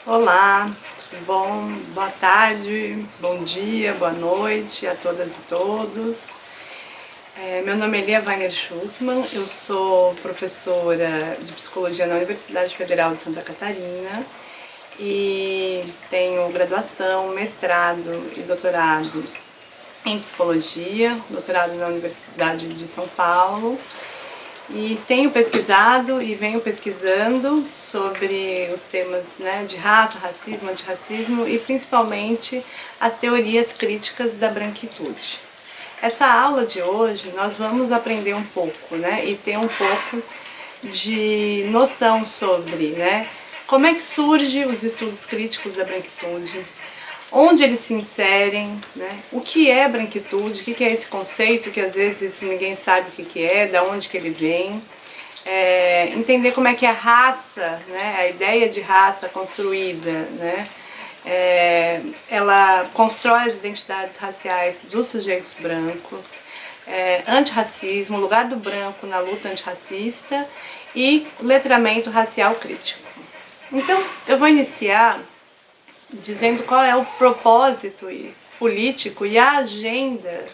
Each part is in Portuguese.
Olá, tudo bom? Boa tarde, bom dia, boa noite a todas e todos. Meu nome é Lia Wagner Schuckmann, eu sou professora de Psicologia na Universidade Federal de Santa Catarina e tenho graduação, mestrado e doutorado em Psicologia, doutorado na Universidade de São Paulo. E tenho pesquisado e venho pesquisando sobre os temas, de raça, racismo, antirracismo e principalmente as teorias críticas da branquitude. Essa aula de hoje nós vamos aprender um pouco, e ter um pouco de noção sobre, como é que surgem os estudos críticos da branquitude, onde eles se inserem, o que é branquitude, o que é esse conceito que às vezes ninguém sabe o que é, da onde que ele vem, entender como é que a raça, a ideia de raça construída, ela constrói as identidades raciais dos sujeitos brancos, antirracismo, o lugar do branco na luta antirracista e letramento racial crítico. Então, eu vou iniciar dizendo qual é o propósito político e a agenda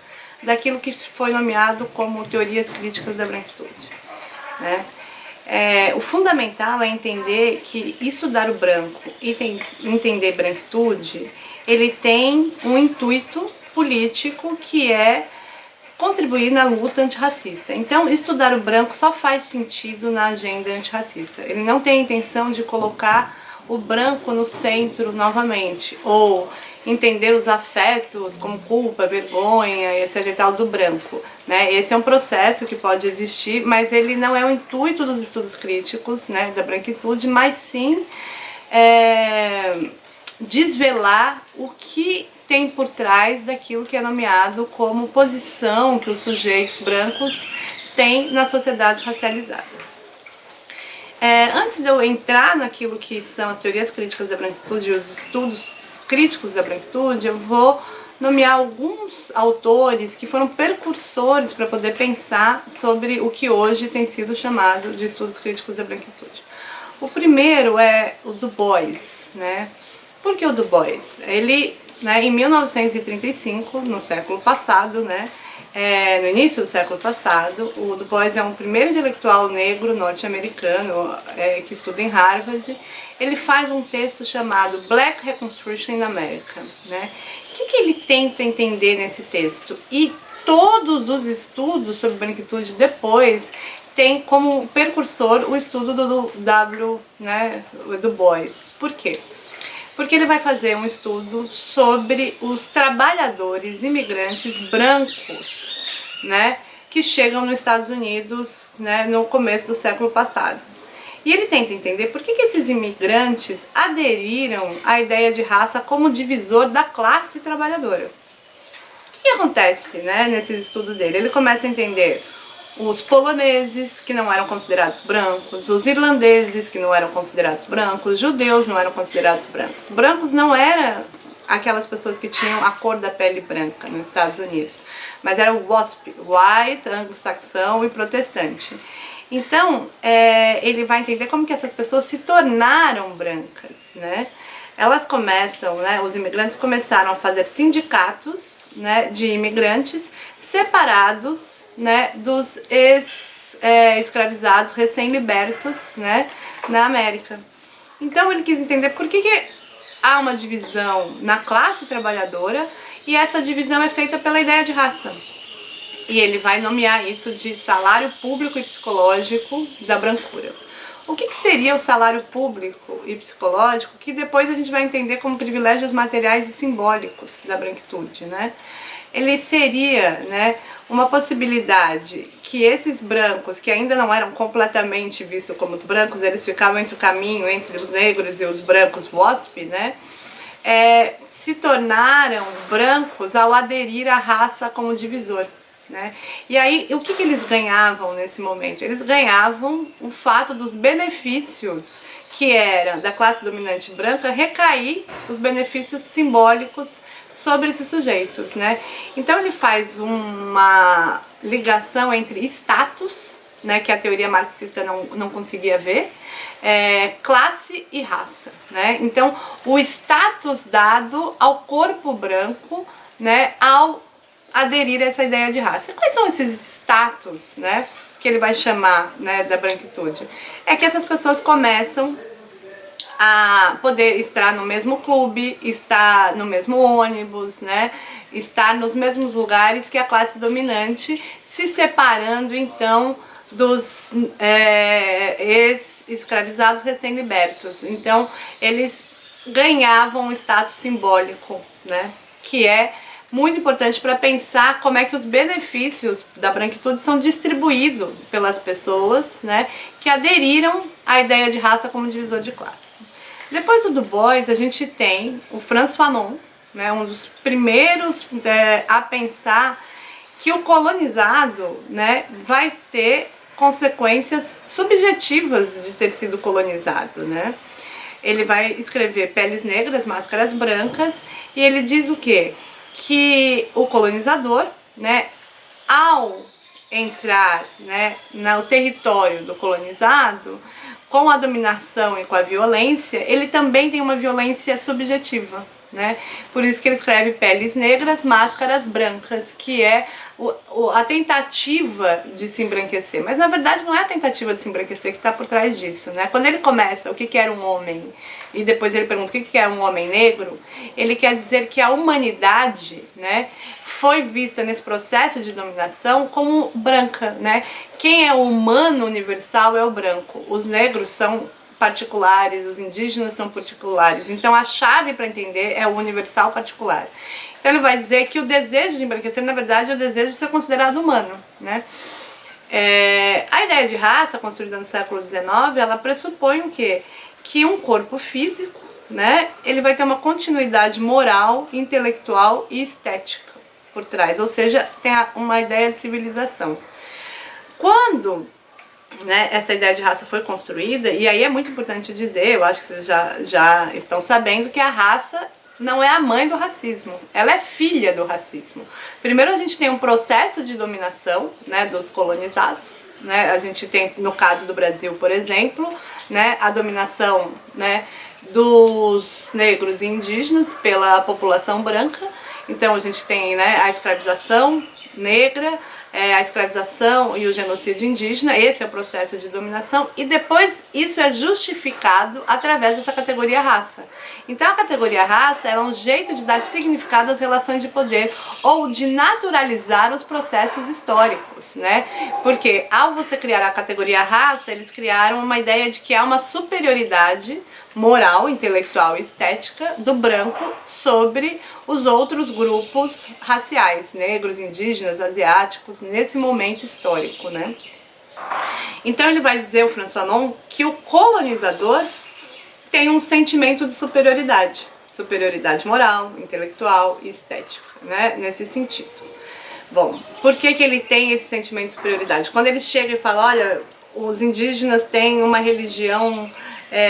daquilo que foi nomeado como teorias críticas da branquitude. O fundamental é entender que estudar o branco e entender branquitude, ele tem um intuito político que é contribuir na luta antirracista. Então, estudar o branco só faz sentido na agenda antirracista. Ele não tem a intenção de colocar o branco no centro novamente, ou entender os afetos como culpa, vergonha, etc e tal do branco. Esse é um processo que pode existir, mas ele não é o intuito dos estudos críticos da branquitude, mas sim desvelar o que tem por trás daquilo que é nomeado como posição que os sujeitos brancos têm nas sociedades racializadas. Antes de eu entrar naquilo que são as teorias críticas da branquitude e os estudos críticos da branquitude, eu vou nomear alguns autores que foram precursores para poder pensar sobre o que hoje tem sido chamado de estudos críticos da branquitude. O primeiro é o Du Bois. Por que o Du Bois? Ele, em 1935, no século passado, no início do século passado, o Du Bois é um primeiro intelectual negro norte-americano que estuda em Harvard. Ele faz um texto chamado Black Reconstruction in America. O que ele tenta entender nesse texto? E todos os estudos sobre branquitude depois tem como precursor o estudo do Du Bois. Por quê? Porque ele vai fazer um estudo sobre os trabalhadores imigrantes brancos, que chegam nos Estados Unidos, no começo do século passado. E ele tenta entender por que esses imigrantes aderiram à ideia de raça como divisor da classe trabalhadora. O que acontece, nesse estudo dele? Ele começa a entender os poloneses, que não eram considerados brancos, os irlandeses, que não eram considerados brancos, judeus não eram considerados brancos. Brancos não eram aquelas pessoas que tinham a cor da pele branca nos Estados Unidos, mas era o WASP, white, anglo-saxão e protestante. Então, ele vai entender como que essas pessoas se tornaram brancas, Elas começam, os imigrantes começaram a fazer sindicatos, de imigrantes separados, dos escravizados recém-libertos, na América. Então ele quis entender por que há uma divisão na classe trabalhadora e essa divisão é feita pela ideia de raça. E ele vai nomear isso de salário público e psicológico da brancura. O que seria o salário público e psicológico, que depois a gente vai entender como privilégios materiais e simbólicos da branquitude, Ele seria, uma possibilidade que esses brancos, que ainda não eram completamente vistos como os brancos, eles ficavam entre o caminho entre os negros e os brancos WASP, se tornaram brancos ao aderir à raça como divisor. E aí, o que eles ganhavam nesse momento? Eles ganhavam o fato dos benefícios que era da classe dominante branca recair os benefícios simbólicos sobre esses sujeitos. Então ele faz uma ligação entre status né, que a teoria marxista não conseguia ver, classe e raça, né? Então, o status dado ao corpo branco, né, ao aderir a essa ideia de raça. E quais são esses status, né, que ele vai chamar, né, da branquitude? É que essas pessoas começam a poder estar no mesmo clube, estar no mesmo ônibus, né, estar nos mesmos lugares que a classe dominante, se separando então dos ex-escravizados recém-libertos. Então eles ganhavam um status simbólico, né, que é muito importante para pensar como é que os benefícios da branquitude são distribuídos pelas pessoas, né, que aderiram à ideia de raça como divisor de classe. Depois do Du Bois, a gente tem o Frantz Fanon, né, um dos primeiros a pensar que o colonizado, né, vai ter consequências subjetivas de ter sido colonizado, né? Ele vai escrever Peles Negras, Máscaras Brancas, e ele diz o quê? Que o colonizador, né, ao entrar, né, no território do colonizado, com a dominação e com a violência, ele também tem uma violência subjetiva, né? Por isso que ele escreve Peles Negras, Máscaras Brancas, que é a tentativa de se embranquecer. Mas na verdade não é a tentativa de se embranquecer que está por trás disso, né? Quando ele começa o que era um homem e depois ele pergunta o que é um homem negro, ele quer dizer que a humanidade, né, foi vista nesse processo de dominação como branca, né? Quem é o humano universal é o branco. Os negros são particulares, os indígenas são particulares. Então a chave para entender é o universal particular. Então ele vai dizer que o desejo de embranquecer, na verdade, é o desejo de ser considerado humano, né? A ideia de raça, construída no século XIX, ela pressupõe o quê? Que um corpo físico, né, ele vai ter uma continuidade moral, intelectual e estética por trás, ou seja, tem uma ideia de civilização. Quando, né, essa ideia de raça foi construída, e aí é muito importante dizer, eu acho que vocês já estão sabendo que a raça não é a mãe do racismo, ela é filha do racismo. Primeiro a gente tem um processo de dominação, né, dos colonizados, né, a gente tem, no caso do Brasil, por exemplo, né, a dominação, né, dos negros e indígenas pela população branca. Então a gente tem, né, a escravização negra, a escravização e o genocídio indígena, esse é o processo de dominação, e depois isso é justificado através dessa categoria raça. Então a categoria raça é um jeito de dar significado às relações de poder ou de naturalizar os processos históricos, né? Porque ao você criar a categoria raça, eles criaram uma ideia de que há uma superioridade moral, intelectual e estética do branco sobre os outros grupos raciais, negros, indígenas, asiáticos, nesse momento histórico, né? Então ele vai dizer, o Frantz Fanon, que o colonizador tem um sentimento de superioridade moral, intelectual e estética, né? Nesse sentido. Bom, por que ele tem esse sentimento de superioridade? Quando ele chega e fala, olha, os indígenas têm uma religião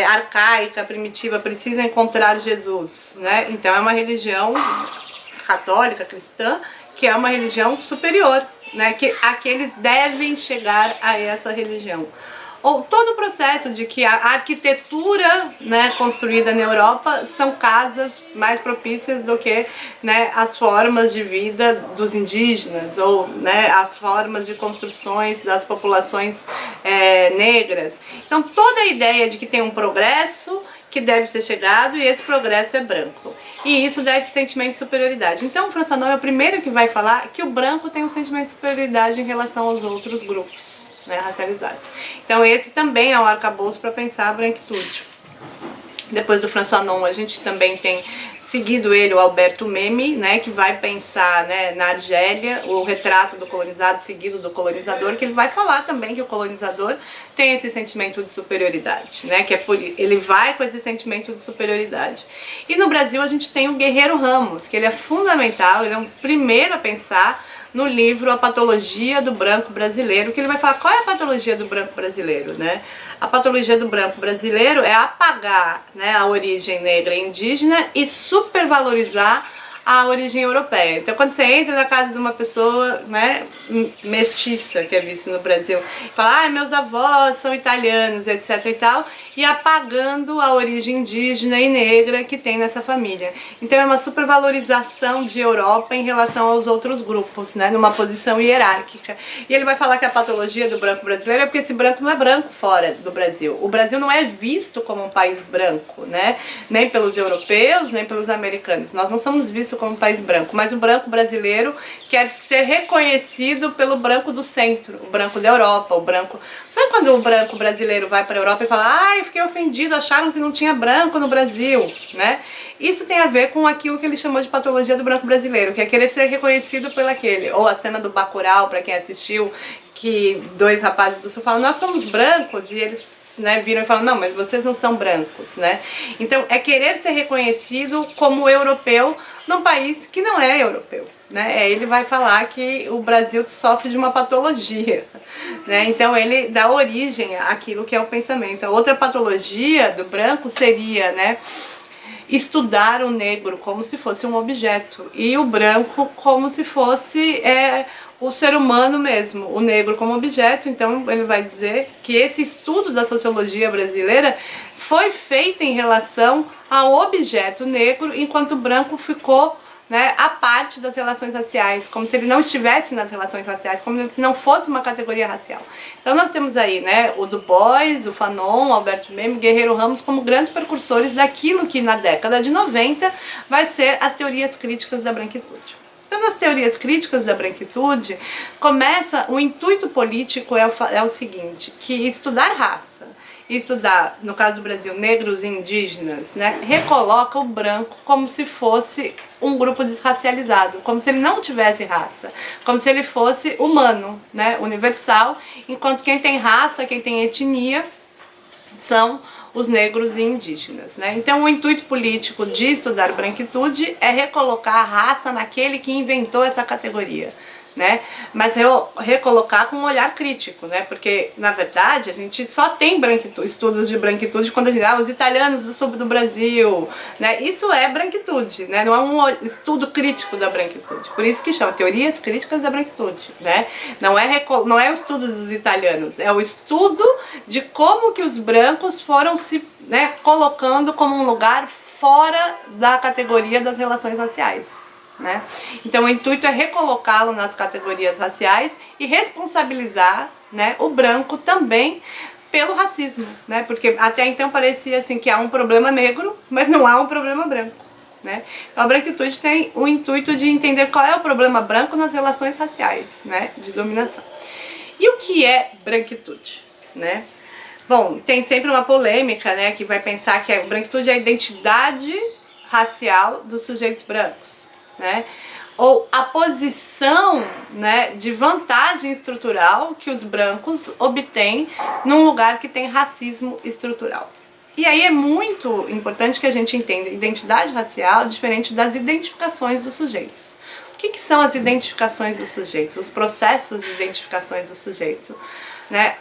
arcaica, primitiva, precisam encontrar Jesus, né? Então é uma religião católica, cristã, que é uma religião superior, né? Que aqueles devem chegar a essa religião. Ou todo o processo de que a arquitetura, né, construída na Europa são casas mais propícias do que, né, as formas de vida dos indígenas, ou, né, as formas de construções das populações negras. Então toda a ideia de que tem um progresso que deve ser chegado e esse progresso é branco. E isso dá esse sentimento de superioridade. Então o Frantz Fanon é o primeiro que vai falar que o branco tem um sentimento de superioridade em relação aos outros grupos, né, racializados. Então esse também é um arcabouço para pensar a branquitude. Depois do Frantz Fanon a gente também tem seguido ele o Alberto Memmi, né, que vai pensar, né, na Argélia, o retrato do colonizado seguido do colonizador, que ele vai falar também que o colonizador tem esse sentimento de superioridade, né, que ele vai com esse sentimento de superioridade. E no Brasil a gente tem o Guerreiro Ramos, que ele é fundamental, ele é o primeiro a pensar no livro A Patologia do Branco Brasileiro, que ele vai falar qual é a patologia do branco brasileiro, né? A patologia do branco brasileiro é apagar, né, a origem negra e indígena e supervalorizar a origem europeia. Então, quando você entra na casa de uma pessoa, né, mestiça, que é visto no Brasil, fala, meus avós são italianos, etc e tal, e apagando a origem indígena e negra que tem nessa família. Então, é uma supervalorização de Europa em relação aos outros grupos, né, numa posição hierárquica. E ele vai falar que a patologia do branco brasileiro é porque esse branco não é branco fora do Brasil. O Brasil não é visto como um país branco, né, nem pelos europeus, nem pelos americanos. Nós não somos vistos como um país branco, mas o branco brasileiro quer ser reconhecido pelo branco do centro, o branco da Europa, o branco... Sabe quando o branco brasileiro vai para a Europa e fala, ai, fiquei ofendido, acharam que não tinha branco no Brasil, né? Isso tem a ver com aquilo que ele chamou de patologia do branco brasileiro, que é querer ser reconhecido pelo aquele. Ou a cena do Bacurau, para quem assistiu, que dois rapazes do sul falam, nós somos brancos, e eles, né, viram e falam, não, mas vocês não são brancos, né? Então é querer ser reconhecido como europeu num país que não é europeu, né? Ele vai falar que o Brasil sofre de uma patologia, né? Então ele dá origem àquilo que é o pensamento. A outra patologia do branco seria, né, estudar o negro como se fosse um objeto e o branco como se fosse o ser humano mesmo, o negro como objeto. Então ele vai dizer que esse estudo da sociologia brasileira foi feito em relação ao objeto negro, enquanto o branco ficou, né, à parte das relações raciais, como se ele não estivesse nas relações raciais, como se não fosse uma categoria racial. Então nós temos aí, né, o Du Bois, o Fanon, o Alberto Memmi, Guerreiro Ramos como grandes precursores daquilo que na década de 90 vai ser as teorias críticas da branquitude. Então, nas teorias críticas da branquitude, começa, o intuito político é o seguinte, que estudar raça, estudar, no caso do Brasil, negros e indígenas, né, recoloca o branco como se fosse um grupo desracializado, como se ele não tivesse raça, como se ele fosse humano, né, universal, enquanto quem tem raça, quem tem etnia, são os negros e indígenas, né? Então o intuito político de estudar branquitude é recolocar a raça naquele que inventou essa categoria, né? Mas recolocar com um olhar crítico, né? Porque na verdade a gente só tem branquitude, estudos de branquitude quando a gente os italianos do sul do Brasil, né? Isso é branquitude, né? Não é um estudo crítico da branquitude. Por isso que chama teorias críticas da branquitude, né? Não é o estudo dos italianos, é o estudo de como que os brancos foram se, né, colocando como um lugar fora da categoria das relações raciais, né? Então o intuito é recolocá-lo nas categorias raciais e responsabilizar, né, o branco também pelo racismo, né? Porque até então parecia assim que há um problema negro, mas não há um problema branco, né? Então a branquitude tem o intuito de entender qual é o problema branco nas relações raciais, né, de dominação. E o que é branquitude, né? Bom, tem sempre uma polêmica, né, que vai pensar que a branquitude é a identidade racial dos sujeitos brancos, né? Ou a posição, né, de vantagem estrutural que os brancos obtêm num lugar que tem racismo estrutural. E aí é muito importante que a gente entenda identidade racial diferente das identificações dos sujeitos. O que são as identificações dos sujeitos? Os processos de identificações do sujeito, né?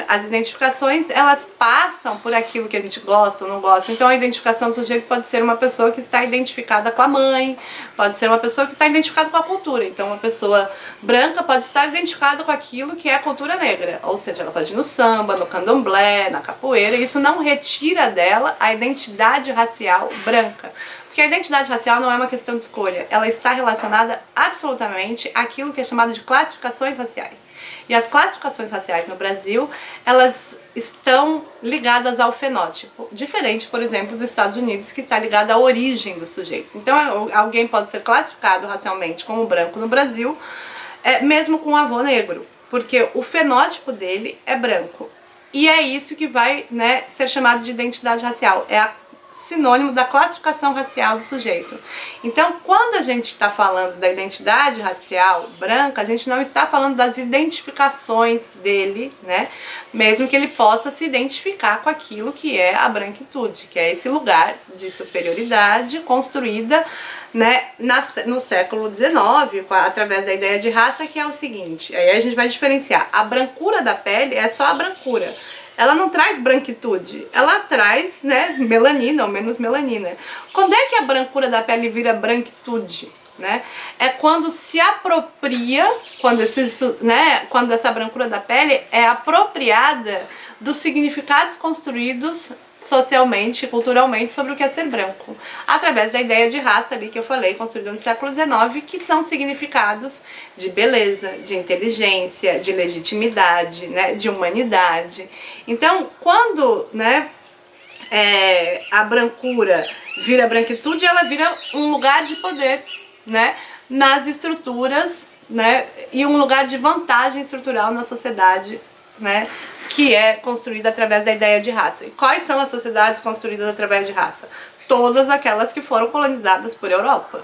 As identificações, elas passam por aquilo que a gente gosta ou não gosta. Então a identificação do sujeito pode ser uma pessoa que está identificada com a mãe, pode ser uma pessoa que está identificada com a cultura. Então uma pessoa branca pode estar identificada com aquilo que é a cultura negra, ou seja, ela pode ir no samba, no candomblé, na capoeira, e isso não retira dela a identidade racial branca. Porque a identidade racial não é uma questão de escolha, ela está relacionada absolutamente àquilo que é chamado de classificações raciais. E as classificações raciais no Brasil, elas estão ligadas ao fenótipo, diferente, por exemplo, dos Estados Unidos, que está ligado à origem dos sujeitos. Então alguém pode ser classificado racialmente como branco no Brasil, mesmo com um avô negro, porque o fenótipo dele é branco. E é isso que vai, né, ser chamado de identidade racial, é a sinônimo da classificação racial do sujeito. Então, quando a gente está falando da identidade racial branca, a gente não está falando das identificações dele, né? Mesmo que ele possa se identificar com aquilo que é a branquitude, que é esse lugar de superioridade construída, né, no século XIX, através da ideia de raça, que é o seguinte, aí a gente vai diferenciar, a brancura da pele é só a brancura, ela não traz branquitude, ela traz, né, melanina ou menos melanina. Quando é que a brancura da pele vira branquitude? Né? É quando se apropria, quando essa brancura da pele é apropriada dos significados construídos socialmente e culturalmente sobre o que é ser branco, através da ideia de raça ali que eu falei, construída no século XIX, que são significados de beleza, de inteligência, de legitimidade, né, de humanidade. Então, quando, né, a brancura vira branquitude, ela vira um lugar de poder, né, nas estruturas, né, e um lugar de vantagem estrutural na sociedade, né, que é construída através da ideia de raça. E quais são as sociedades construídas através de raça? Todas aquelas que foram colonizadas por Europa,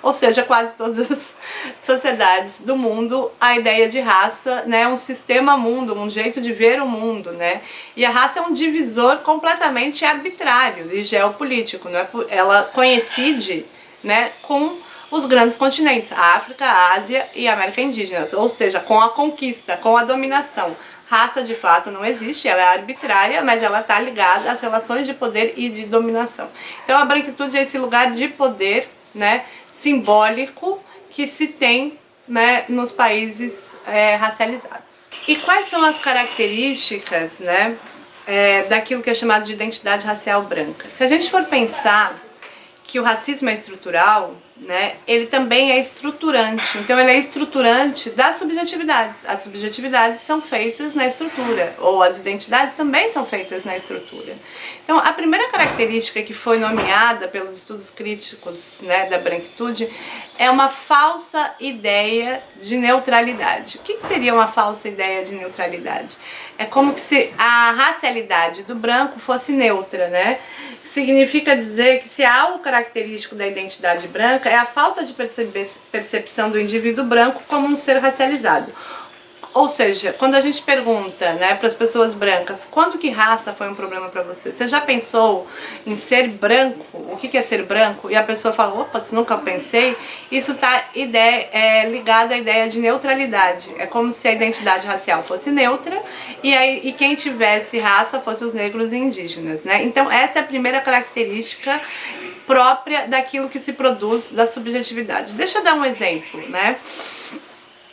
ou seja, quase todas as sociedades do mundo, a ideia de raça, né, um sistema mundo, um jeito de ver o mundo, né, e a raça é um divisor completamente arbitrário e geopolítico, não é? Ela coincide, né, com os grandes continentes, a África, a Ásia e a América indígenas, ou seja, com a conquista, com a dominação. Raça de fato não existe, ela é arbitrária, mas ela está ligada às relações de poder e de dominação. Então a branquitude é esse lugar de poder, né, simbólico que se tem, né, nos países racializados. E quais são as características, né, daquilo que é chamado de identidade racial branca? Se a gente for pensar que o racismo é estrutural, né, ele também é estruturante. Então ele é estruturante das subjetividades. As subjetividades são feitas na estrutura, ou as identidades também são feitas na estrutura. Então a primeira característica que foi nomeada pelos estudos críticos, né, da branquitude é uma falsa ideia de neutralidade. O que seria uma falsa ideia de neutralidade? É como se a racialidade do branco fosse neutra, né? Significa dizer que se há algo característico da identidade branca é a falta de percepção do indivíduo branco como um ser racializado. Ou seja, quando a gente pergunta, né, para as pessoas brancas, quando que raça foi um problema para você? Você já pensou em ser branco? O que é ser branco? E a pessoa fala, opa, nunca pensei. Isso está ligado à ideia de neutralidade. É como se a identidade racial fosse neutra e quem tivesse raça fosse os negros e indígenas, né? Então essa é a primeira característica própria daquilo que se produz da subjetividade. Deixa eu dar um exemplo, né,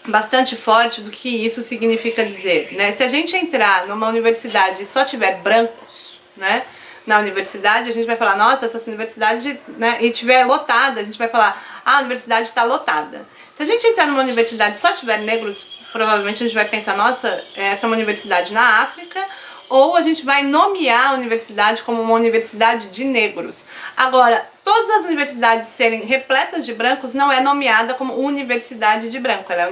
bastante forte do que isso significa dizer, né? Se a gente entrar numa universidade e só tiver brancos, né, na universidade, a gente vai falar, nossa, essa universidade, né, e tiver lotada, a gente vai falar, a universidade está lotada. Se a gente entrar numa universidade e só tiver negros, provavelmente a gente vai pensar, nossa, essa é uma universidade na África, ou a gente vai nomear a universidade como uma universidade de negros. Agora, todas as universidades serem repletas de brancos não é nomeada como universidade de branco, ela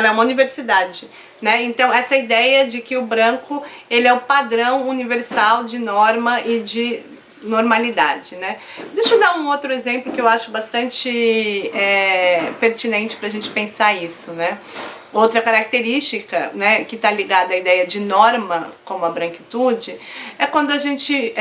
é uma universidade, né? Então essa ideia de que o branco ele é o padrão universal de norma e de normalidade, né? Deixa eu dar um outro exemplo que eu acho bastante pertinente para a gente pensar isso, né? Outra característica, né, que está ligada à ideia de norma, como a branquitude, é quando a gente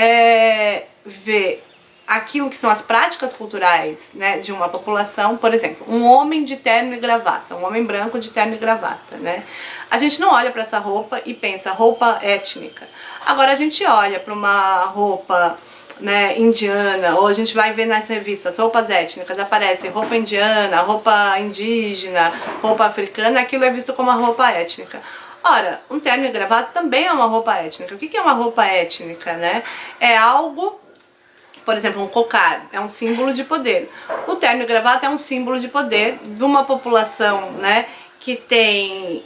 vê aquilo que são as práticas culturais, né, de uma população, por exemplo, um homem de terno e gravata, um homem branco de terno e gravata, né? A gente não olha para essa roupa e pensa roupa étnica. Agora a gente olha para uma roupa, né, indiana, ou a gente vai ver nas revistas roupas étnicas, aparece roupa indiana, roupa indígena, roupa africana, aquilo é visto como uma roupa étnica. Ora, um terno e gravata também é uma roupa étnica. O que é uma roupa étnica, né? É algo, por exemplo, um cocar é um símbolo de poder. O terno e gravata é um símbolo de poder de uma população, né, que tem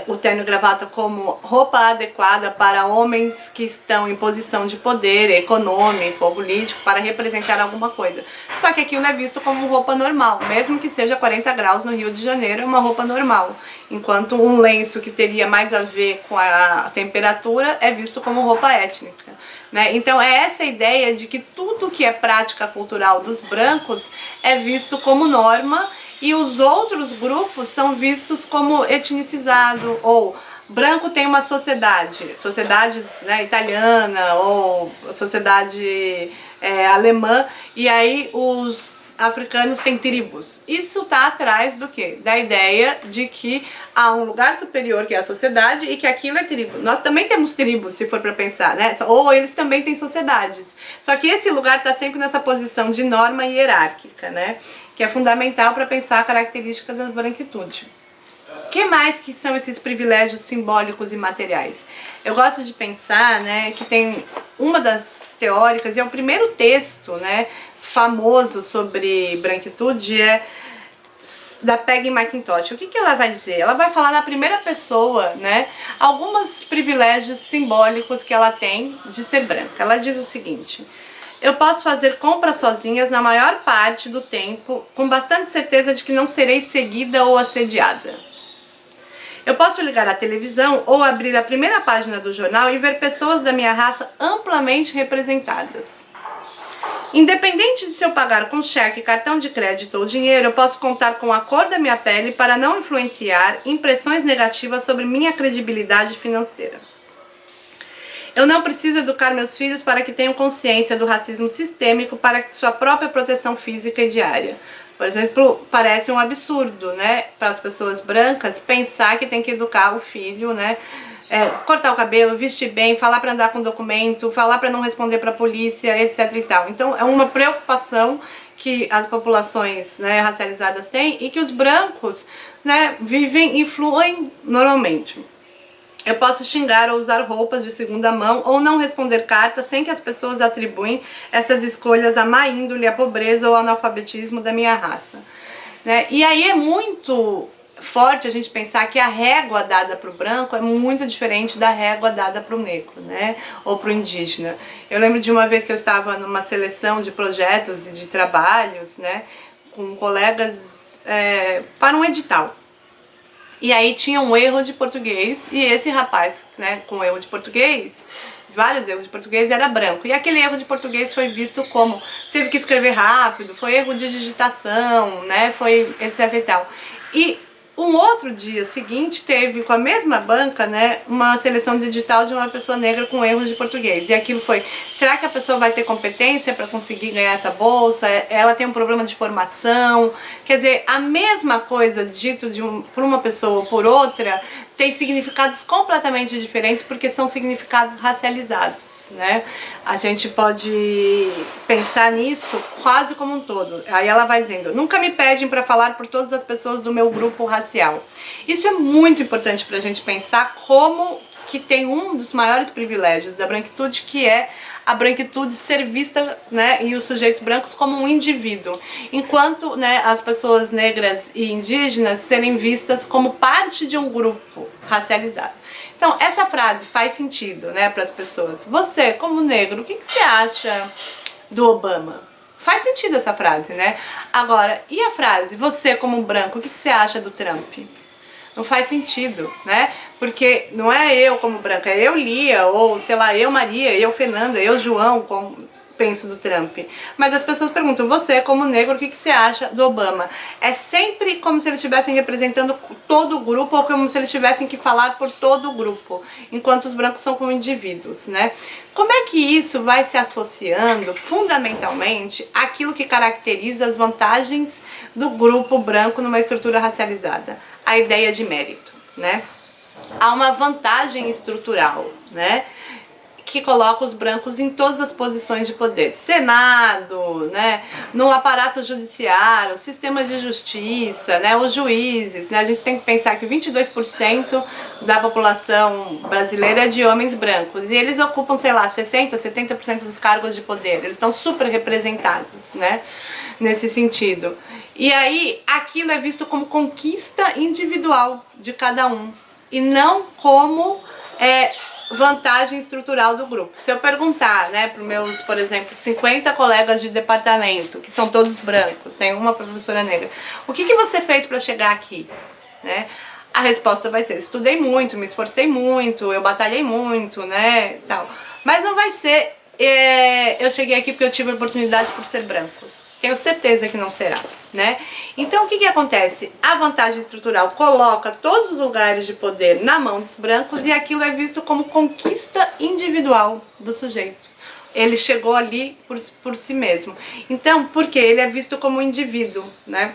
o terno e gravata como roupa adequada para homens que estão em posição de poder econômico ou político para representar alguma coisa. Só que aquilo é visto como roupa normal, mesmo que seja 40 graus no Rio de Janeiro, é uma roupa normal. Enquanto um lenço que teria mais a ver com a temperatura é visto como roupa étnica, né? Então é essa ideia de que tudo que é prática cultural dos brancos é visto como norma e os outros grupos são vistos como etnicizado, ou branco tem uma sociedade, né, italiana, ou sociedade alemã, e aí os africanos têm tribos. Isso está atrás do quê? Da ideia de que há um lugar superior que é a sociedade e que aquilo é tribo. Nós também temos tribos, se for para pensar, né? Ou eles também têm sociedades. Só que esse lugar está sempre nessa posição de norma hierárquica, né? Que é fundamental para pensar a característica da branquitude. O que mais que são esses privilégios simbólicos e materiais? Eu gosto de pensar, né, que tem uma das teóricas, e é o primeiro texto, né, famoso sobre branquitude, da Peggy McIntosh. O que ela vai dizer? Ela vai falar na primeira pessoa, né, alguns privilégios simbólicos que ela tem de ser branca. Ela diz o seguinte: eu posso fazer compras sozinhas na maior parte do tempo, com bastante certeza de que não serei seguida ou assediada. Eu posso ligar a televisão ou abrir a primeira página do jornal e ver pessoas da minha raça amplamente representadas. Independente de se eu pagar com cheque, cartão de crédito ou dinheiro, eu posso contar com a cor da minha pele para não influenciar impressões negativas sobre minha credibilidade financeira. Eu não preciso educar meus filhos para que tenham consciência do racismo sistêmico para sua própria proteção física e diária. Por exemplo, parece um absurdo, né, para as pessoas brancas pensar que tem que educar o filho, né, cortar o cabelo, vestir bem, falar para andar com documento, falar para não responder para a polícia, etc e tal. Então é uma preocupação que as populações, né, racializadas têm e que os brancos, né, vivem e fluem normalmente. Eu posso xingar ou usar roupas de segunda mão ou não responder cartas sem que as pessoas atribuem essas escolhas à má índole, à pobreza ou ao analfabetismo da minha raça. Né? E aí é muito forte a gente pensar que a régua dada para o branco é muito diferente da régua dada para o negro, né? Ou para o indígena. Eu lembro de uma vez que eu estava numa seleção de projetos e de trabalhos, né, com colegas para um edital. E aí tinha um erro de português, e esse rapaz, né, com erro de português, vários erros de português, era branco. E aquele erro de português foi visto como, teve que escrever rápido, foi erro de digitação, né, foi etc e tal. E um outro dia seguinte teve, com a mesma banca, né, uma seleção digital de uma pessoa negra com erros de português. E aquilo foi, será que a pessoa vai ter competência para conseguir ganhar essa bolsa? Ela tem um problema de formação? Quer dizer, a mesma coisa dito por uma pessoa ou por outra tem significados completamente diferentes porque são significados racializados, né? A gente pode pensar nisso quase como um todo. Aí ela vai dizendo, nunca me pedem para falar por todas as pessoas do meu grupo racial. Isso é muito importante para a gente pensar como que tem um dos maiores privilégios da branquitude, que é a branquitude ser vista, né, e os sujeitos brancos como um indivíduo, enquanto, né, as pessoas negras e indígenas serem vistas como parte de um grupo racializado. Então, essa frase faz sentido, né, para as pessoas. Você, como negro, o que você acha do Obama? Faz sentido essa frase, né? Agora, e a frase, você, como branco, o que você acha do Trump? Não faz sentido, né? Porque não é eu como branca, é eu Lia, ou sei lá, eu Maria, eu Fernanda, eu João, como penso do Trump. Mas as pessoas perguntam, você como negro, o que você acha do Obama? É sempre como se eles estivessem representando todo o grupo, ou como se eles tivessem que falar por todo o grupo, enquanto os brancos são como indivíduos, né? Como é que isso vai se associando fundamentalmente àquilo que caracteriza as vantagens do grupo branco numa estrutura racializada? A ideia de mérito, né? Há uma vantagem estrutural, né, que coloca os brancos em todas as posições de poder. Senado, né, no aparato judiciário, sistema de justiça, né, os juízes, né, a gente tem que pensar que 22% da população brasileira é de homens brancos, e eles ocupam, sei lá, 60%, 70% dos cargos de poder, eles estão super representados, né, nesse sentido. E aí, aquilo é visto como conquista individual de cada um, e não como vantagem estrutural do grupo. Se eu perguntar, né, para os meus, por exemplo, 50 colegas de departamento, que são todos brancos, tem uma professora negra, o que você fez para chegar aqui? Né? A resposta vai ser, estudei muito, me esforcei muito, eu batalhei muito, né, tal. Mas não vai ser, eu cheguei aqui porque eu tive oportunidades por ser brancos. Tenho certeza que não será, né? Então o que acontece? A vantagem estrutural coloca todos os lugares de poder na mão dos brancos e aquilo é visto como conquista individual do sujeito. ele chegou ali por si mesmo. Então, porque ele é visto como um indivíduo, né?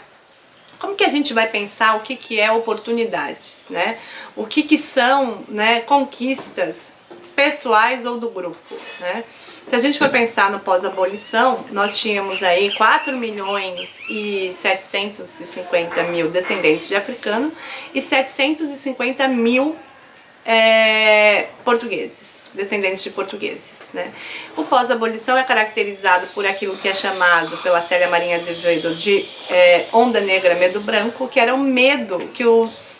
Como que a gente vai pensar o que é oportunidades, né? O que são, né, conquistas pessoais ou do grupo, né? Se a gente for pensar no pós-abolição, nós tínhamos aí 4.750.000 descendentes de africano e 750.000 portugueses, descendentes de portugueses, né? O pós-abolição é caracterizado por aquilo que é chamado pela Célia Marinho Azevedo de onda negra, medo branco, que era o medo que os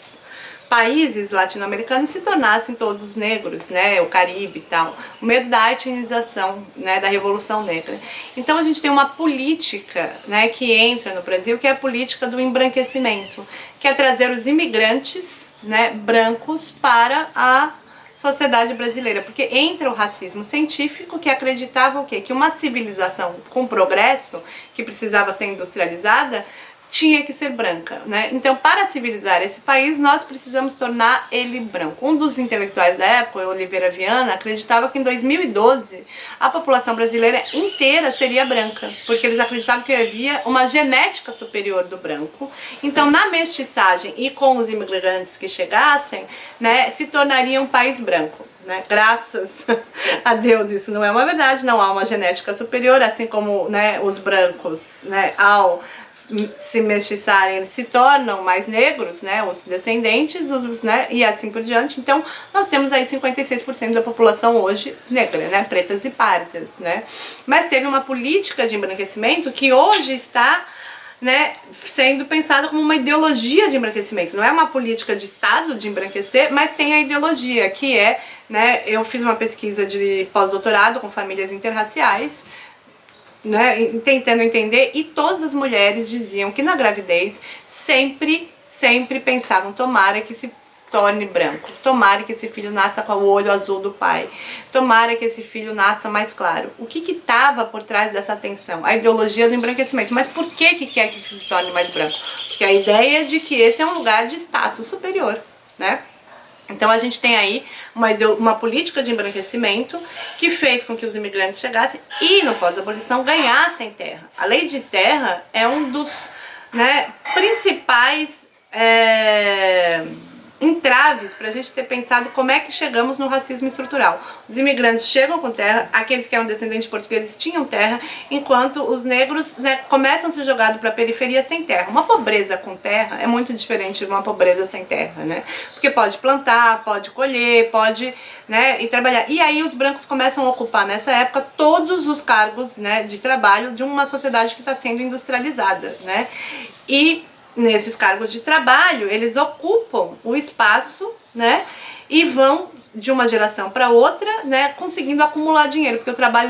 países latino-americanos se tornassem todos negros, né, o Caribe e tal, o medo da etnização, né, da Revolução Negra. Então a gente tem uma política, né, que entra no Brasil, que é a política do embranquecimento, que é trazer os imigrantes, né, brancos para a sociedade brasileira, porque entra o racismo científico, que acreditava o quê? Que uma civilização com progresso, que precisava ser industrializada, tinha que ser branca, né? Então, para civilizar esse país, nós precisamos tornar ele branco. Um dos intelectuais da época, Oliveira Viana, acreditava que em 2012 a população brasileira inteira seria branca, porque eles acreditavam que havia uma genética superior do branco. Então, na mestiçagem e com os imigrantes que chegassem, né, se tornaria um país branco. Né? Graças a Deus isso não é uma verdade, não há uma genética superior, assim como, né, os brancos, né, ao se mestiçarem, eles se tornam mais negros, né, os descendentes, né, e assim por diante. Então, nós temos aí 56% da população hoje negra, né, pretas e pardas, né. Mas teve uma política de embranquecimento que hoje está, né, sendo pensada como uma ideologia de embranquecimento. Não é uma política de Estado de embranquecer, mas tem a ideologia, que é, né, eu fiz uma pesquisa de pós-doutorado com famílias interraciais, né, tentando entender, e todas as mulheres diziam que na gravidez sempre pensavam: tomara que se torne branco, tomara que esse filho nasça com o olho azul do pai, tomara que esse filho nasça mais claro. O que estava por trás dessa tensão? A ideologia do embranquecimento. Mas por que quer que se torne mais branco? Porque a ideia é de que esse é um lugar de status superior, né? Então a gente tem aí uma política de embranquecimento que fez com que os imigrantes chegassem e no pós-abolição ganhassem terra. A lei de terra é um dos, né, principais entraves para a gente ter pensado como é que chegamos no racismo estrutural. Os imigrantes chegam com terra, aqueles que eram descendentes de portugueses tinham terra, enquanto os negros, né, começam a ser jogados para a periferia sem terra. Uma pobreza com terra é muito diferente de uma pobreza sem terra, né? Porque pode plantar, pode colher, pode, né, e trabalhar. E aí os brancos começam a ocupar nessa época todos os cargos, né, de trabalho de uma sociedade que está sendo industrializada, né? E nesses cargos de trabalho, eles ocupam o espaço, né, e vão de uma geração para outra, né, conseguindo acumular dinheiro, porque o trabalho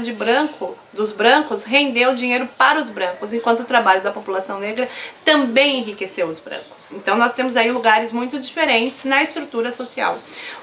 dos brancos rendeu dinheiro para os brancos, enquanto o trabalho da população negra também enriqueceu os brancos. Então nós temos aí lugares muito diferentes na estrutura social.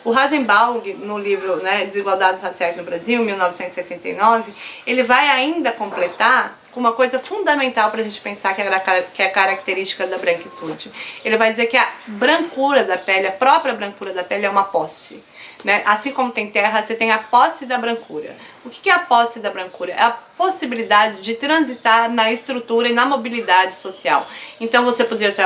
O Rasenbaum, no livro, né, Desigualdades Raciais no Brasil, 1979, ele vai ainda completar com uma coisa fundamental para a gente pensar que é a característica da branquitude. Ele vai dizer que a brancura da pele, a própria brancura da pele é uma posse, né? Assim como tem terra, você tem a posse da brancura. O que é a posse da brancura? É a possibilidade de transitar na estrutura e na mobilidade social. Então você poderia ter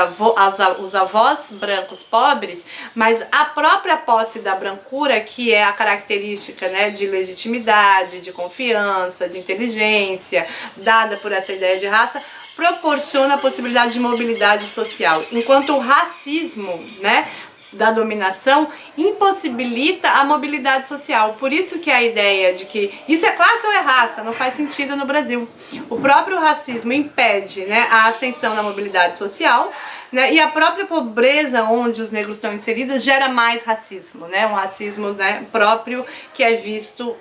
os avós brancos pobres, mas a própria posse da brancura, que é a característica, né, de legitimidade, de confiança, de inteligência, dada por essa ideia de raça, proporciona a possibilidade de mobilidade social. Enquanto o racismo, né, da dominação impossibilita a mobilidade social. Por isso que a ideia de que isso é classe ou é raça não faz sentido no Brasil. O próprio racismo impede, né, a ascensão da mobilidade social, né, e a própria pobreza onde os negros estão inseridos gera mais racismo, né, um racismo, né, próprio que é visto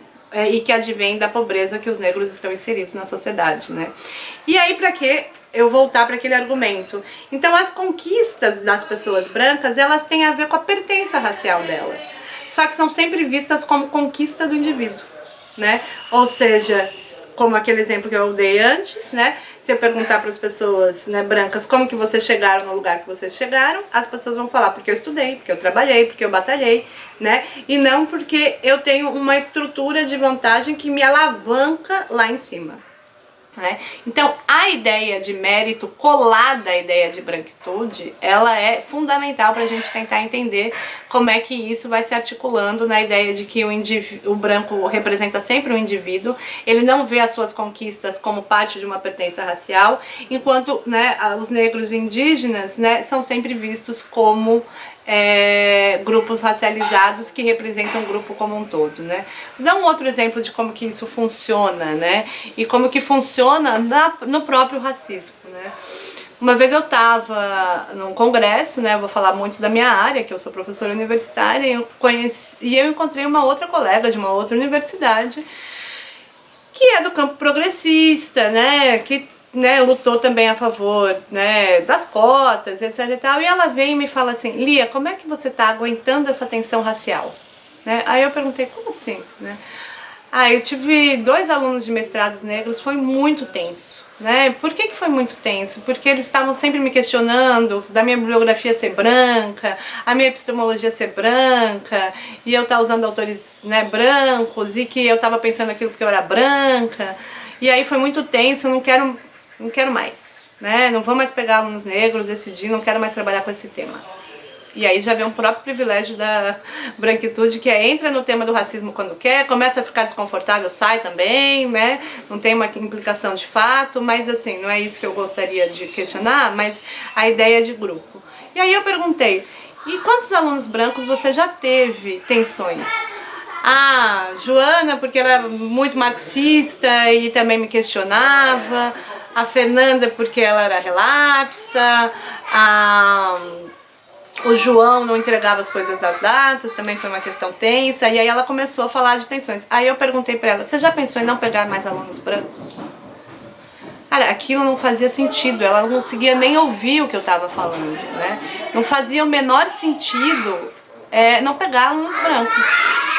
e que advém da pobreza que os negros estão inseridos na sociedade, né. E aí, para que eu voltar para aquele argumento? Então as conquistas das pessoas brancas, elas têm a ver com a pertença racial dela, só que são sempre vistas como conquista do indivíduo, né? Ou seja, como aquele exemplo que eu dei antes, né? Se eu perguntar para as pessoas, né, brancas, como que vocês chegaram no lugar que vocês chegaram, as pessoas vão falar porque eu estudei, porque eu trabalhei, porque eu batalhei, né? E não porque eu tenho uma estrutura de vantagem que me alavanca lá em cima. Né? Então, a ideia de mérito colada à ideia de branquitude, ela é fundamental para a gente tentar entender como é que isso vai se articulando na ideia de que o branco representa sempre um indivíduo, ele não vê as suas conquistas como parte de uma pertença racial, enquanto, né, os negros indígenas, né, são sempre vistos como grupos racializados que representam o grupo como um todo, né? Vou dar um outro exemplo de como que isso funciona, né? E como que funciona no próprio racismo, né? Uma vez eu estava num congresso, né? Eu vou falar muito da minha área, que eu sou professora universitária, e eu encontrei uma outra colega de uma outra universidade que é do campo progressista, né? Que lutou também a favor, né, das cotas, etc e tal, e ela vem e me fala assim: Lia, como é que você tá aguentando essa tensão racial? Né? Aí eu perguntei: como assim? Né? Eu tive 2 alunos de mestrados negros, foi muito tenso, né? Por que foi muito tenso? Porque eles estavam sempre me questionando da minha bibliografia ser branca, a minha epistemologia ser branca, e eu estar usando autores, né, brancos, e que eu estava pensando aquilo porque eu era branca, e aí foi muito tenso, eu não quero mais, né? Não vou mais pegar alunos negros, decidi, não quero mais trabalhar com esse tema. E aí já vem um próprio privilégio da branquitude, que entra no tema do racismo quando quer, começa a ficar desconfortável, sai também, né? Não tem uma implicação de fato, mas assim, não é isso que eu gostaria de questionar, mas a ideia de grupo. E aí eu perguntei: e quantos alunos brancos você já teve tensões? Joana, porque ela era muito marxista e também me questionava. A Fernanda, porque ela era relapsa. O João não entregava as coisas das datas, também foi uma questão tensa. E aí ela começou a falar de tensões. Aí eu perguntei pra ela: você já pensou em não pegar mais alunos brancos? Cara, aquilo não fazia sentido, ela não conseguia nem ouvir o que eu tava falando, né? Não fazia o menor sentido não pegar alunos brancos,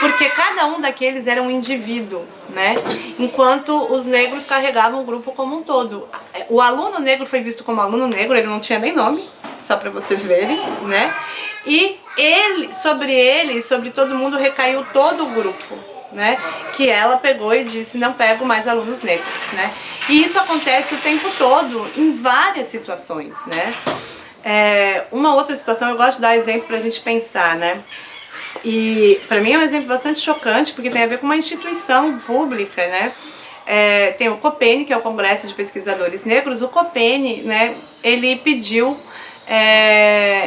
porque cada um daqueles era um indivíduo, né? Enquanto os negros carregavam o grupo como um todo. O aluno negro foi visto como aluno negro, ele não tinha nem nome, só para vocês verem, né? E sobre todo mundo recaiu todo o grupo, né? Que ela pegou e disse: não pego mais alunos negros, né? E isso acontece o tempo todo, em várias situações, né? Uma outra situação, eu gosto de dar exemplo pra gente pensar, né? E pra mim é um exemplo bastante chocante, porque tem a ver com uma instituição pública, né? Tem o COPENE, que é o Congresso de Pesquisadores Negros. O COPENE, né, ele pediu,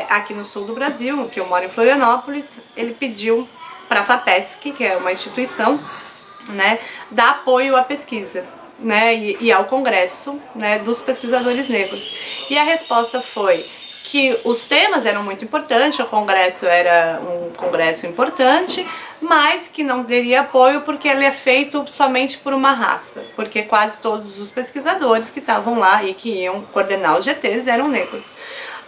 aqui no sul do Brasil, que eu moro em Florianópolis, ele pediu para a FAPESC, que é uma instituição, né, dar apoio à pesquisa, né, e ao Congresso, né, dos pesquisadores negros. E a resposta foi que os temas eram muito importantes, o congresso era um congresso importante, mas que não teria apoio porque ele é feito somente por uma raça, porque quase todos os pesquisadores que estavam lá e que iam coordenar os GTs eram negros.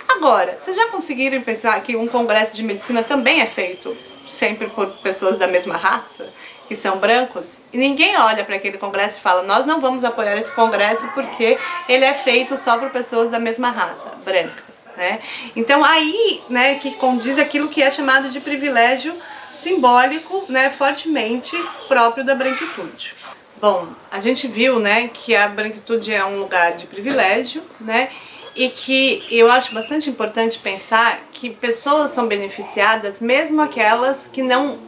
Agora, vocês já conseguiram pensar que um congresso de medicina também é feito sempre por pessoas da mesma raça, que são brancos? E ninguém olha para aquele congresso e fala: nós não vamos apoiar esse congresso porque ele é feito só por pessoas da mesma raça, branca. Né? Então aí, né, que condiz aquilo que é chamado de privilégio simbólico, né, fortemente próprio da branquitude. Bom, a gente viu, né, que a branquitude é um lugar de privilégio, né, e que eu acho bastante importante pensar que pessoas são beneficiadas, mesmo aquelas que não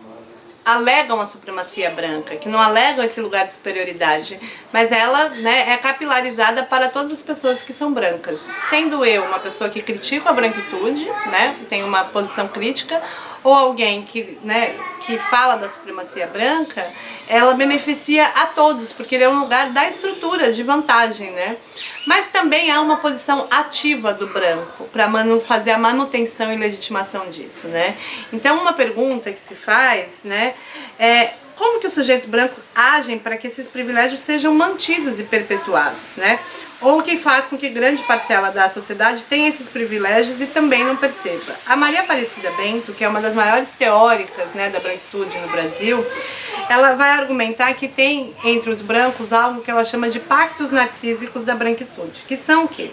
alegam a supremacia branca, que não alegam esse lugar de superioridade, mas ela, né, é capilarizada para todas as pessoas que são brancas. Sendo eu uma pessoa que critica a branquitude, né, tem uma posição crítica, ou alguém que, né, que fala da supremacia branca, ela beneficia a todos, porque ele é um lugar da estrutura de vantagem, né? Mas também há uma posição ativa do branco para fazer a manutenção e legitimação disso, né? Então uma pergunta que se faz, né, é como que os sujeitos brancos agem para que esses privilégios sejam mantidos e perpetuados, né? Ou que faz com que grande parcela da sociedade tenha esses privilégios e também não perceba. A Maria Aparecida Bento, que é uma das maiores teóricas, né, da branquitude no Brasil, ela vai argumentar que tem entre os brancos algo que ela chama de pactos narcísicos da branquitude, que são o quê?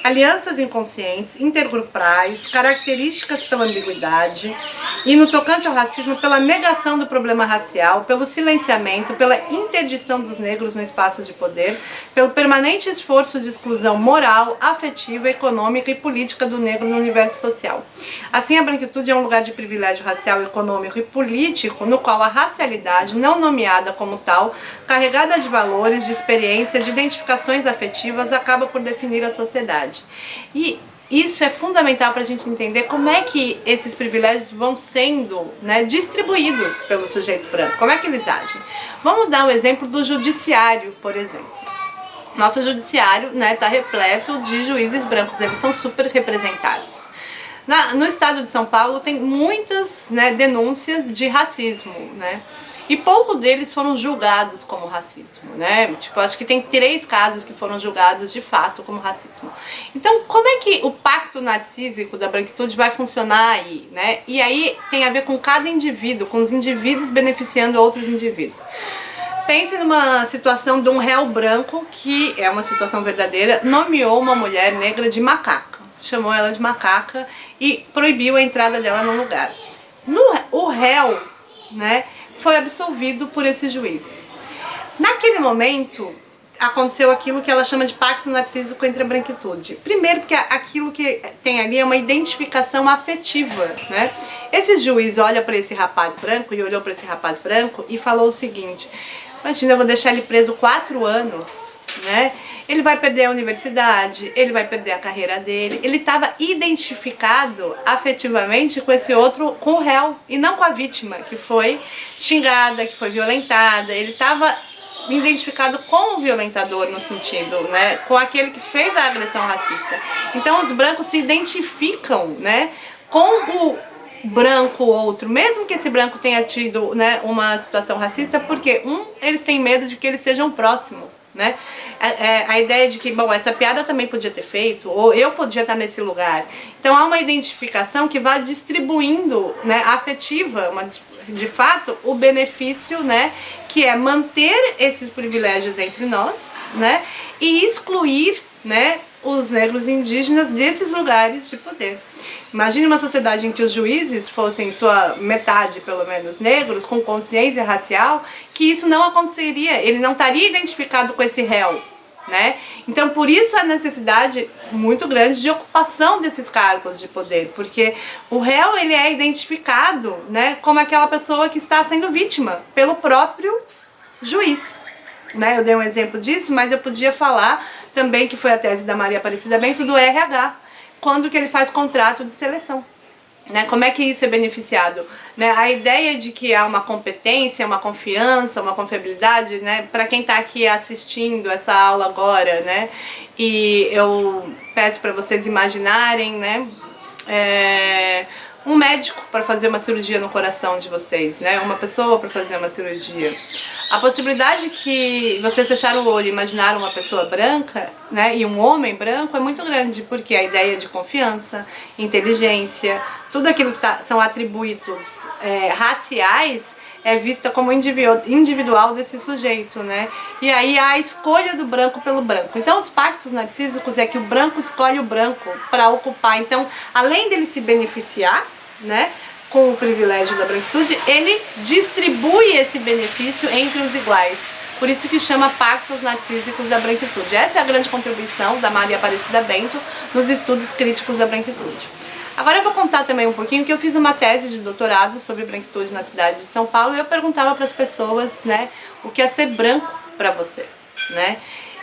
Alianças inconscientes, intergrupais, características pela ambiguidade e, no tocante ao racismo, pela negação do problema racial, pelo silenciamento, pela interdição dos negros no espaço de poder, pelo permanente esforço de exclusão moral, afetiva, econômica e política do negro no universo social. Assim, a branquitude é um lugar de privilégio racial, econômico e político, no qual a racialidade, não nomeada como tal, carregada de valores, de experiência, de identificações afetivas, acaba por definir a sociedade. E isso é fundamental para a gente entender como é que esses privilégios vão sendo, né, distribuídos pelos sujeitos brancos, como é que eles agem. Vamos dar um exemplo do judiciário, por exemplo. Nosso judiciário, né, tá repleto de juízes brancos, eles são super representados. No estado de São Paulo tem muitas, né, denúncias de racismo, né? E poucos deles foram julgados como racismo, né? Tipo, acho que tem 3 casos que foram julgados de fato como racismo. Então, como é que o pacto narcísico da branquitude vai funcionar aí, né? E aí tem a ver com cada indivíduo, com os indivíduos beneficiando outros indivíduos. Pense numa situação de um réu branco, que é uma situação verdadeira, nomeou uma mulher negra de macaca, chamou ela de macaca e proibiu a entrada dela no lugar. O réu, né, foi absolvido por esse juiz. Naquele momento, aconteceu aquilo que ela chama de pacto narcísico entre a branquitude. Primeiro porque aquilo que tem ali é uma identificação afetiva, né? Esse juiz olha para esse rapaz branco e olhou para esse rapaz branco e falou o seguinte: imagina, eu vou deixar ele preso 4 anos, né? Ele vai perder a universidade, ele vai perder a carreira dele. Ele estava identificado afetivamente com esse outro, com o réu, e não com a vítima, que foi xingada, que foi violentada. Ele estava identificado com o violentador, no sentido, né, com aquele que fez a agressão racista. Então os brancos se identificam, né, com o branco outro, mesmo que esse branco tenha tido, né, uma situação racista, porque eles têm medo de que eles sejam próximos, né? A ideia de que, bom, essa piada eu também podia ter feito, ou eu podia estar nesse lugar. Então há uma identificação que vai distribuindo, né, afetiva, de fato, o benefício, né, que é manter esses privilégios entre nós, né, e excluir, né, os negros e indígenas desses lugares de poder. Imagine uma sociedade em que os juízes fossem, sua metade pelo menos, negros, com consciência racial, que isso não aconteceria, ele não estaria identificado com esse réu, né? Então por isso a necessidade muito grande de ocupação desses cargos de poder, porque o réu, ele é identificado, né, como aquela pessoa que está sendo vítima pelo próprio juiz, né? Eu dei um exemplo disso, mas eu podia falar também que foi a tese da Maria Aparecida Bento do RH, quando que ele faz contrato de seleção, né? Como é que isso é beneficiado, né? A ideia de que há uma competência, uma confiança, uma confiabilidade, né? Para quem está aqui assistindo essa aula agora, né? E eu peço para vocês imaginarem, né? Um médico para fazer uma cirurgia no coração de vocês, né? Uma pessoa para fazer uma cirurgia. A possibilidade que vocês fecharam o olho e imaginaram uma pessoa branca, né, e um homem branco é muito grande, porque a ideia de confiança, inteligência, tudo aquilo que são atributos raciais é vista como individual desse sujeito, né? E aí há a escolha do branco pelo branco. Então os pactos narcísicos é que o branco escolhe o branco para ocupar. Então, além dele se beneficiar, né, com o privilégio da branquitude, ele distribui esse benefício entre os iguais. Por isso que chama pactos narcísicos da branquitude. Essa é a grande contribuição da Maria Aparecida Bento nos estudos críticos da branquitude. Agora eu vou contar também um pouquinho que eu fiz uma tese de doutorado sobre branquitude na cidade de São Paulo e eu perguntava para as pessoas, né, o que é ser branco para você, né?